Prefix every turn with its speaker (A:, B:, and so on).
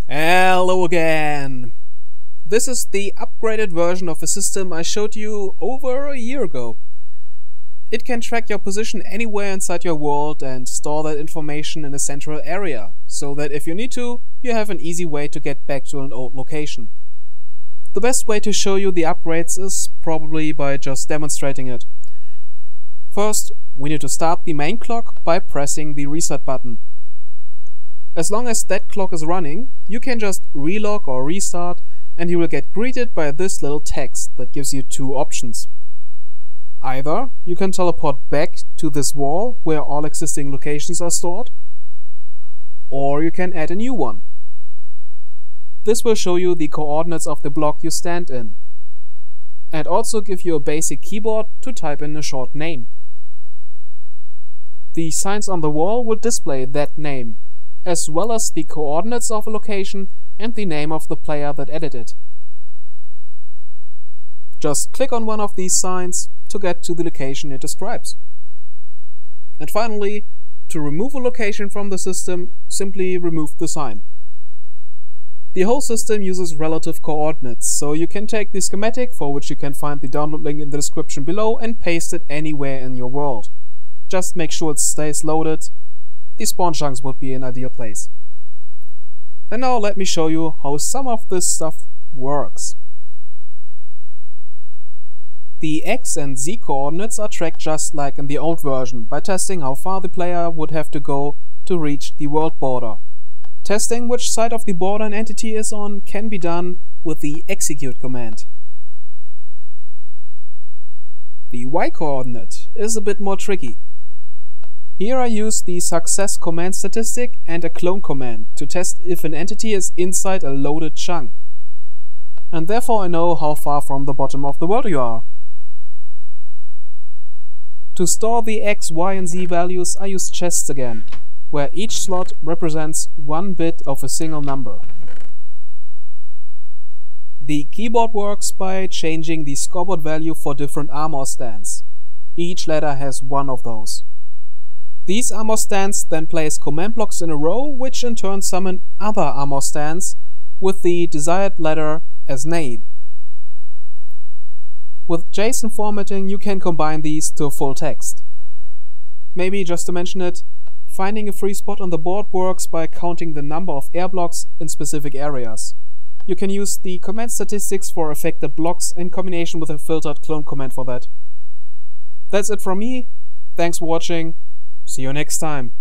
A: Hello again! This is the upgraded version of a system I showed you over a year ago. It can track your position anywhere inside your world and store that information in a central area, so that if you need to, you have an easy way to get back to an old location. The best way to show you the upgrades is probably by just demonstrating it. First, we need to start the main clock by pressing the reset button. As long as that clock is running, you can just relog or restart and you will get greeted by this little text that gives you two options. Either you can teleport back to this wall where all existing locations are stored, or you can add a new one. This will show you the coordinates of the block you stand in, and also give you a basic keyboard to type in a short name. The signs on the wall will display that name, as well as the coordinates of a location and the name of the player that added it. Just click on one of these signs to get to the location it describes. And finally, to remove a location from the system, simply remove the sign. The whole system uses relative coordinates, so you can take the schematic, for which you can find the download link in the description below, and paste it anywhere in your world. Just make sure it stays loaded. The spawn chunks would be an ideal place. And now let me show you how some of this stuff works. The X and Z coordinates are tracked just like in the old version, by testing how far the player would have to go to reach the world border. Testing which side of the border an entity is on can be done with the execute command. The Y coordinate is a bit more tricky. Here I use the success command statistic and a clone command to test if an entity is inside a loaded chunk. And therefore I know how far from the bottom of the world you are. To store the X, Y and Z values I use chests again, where each slot represents one bit of a single number. The keyboard works by changing the scoreboard value for different armor stands. Each letter has one of those. These armor stands then place command blocks in a row, which in turn summon other armor stands with the desired letter as name. With JSON formatting you can combine these to full text. Maybe just to mention it, finding a free spot on the board works by counting the number of air blocks in specific areas. You can use the command statistics for affected blocks in combination with a filtered clone command for that. That's it from me. Thanks for watching. See you next time.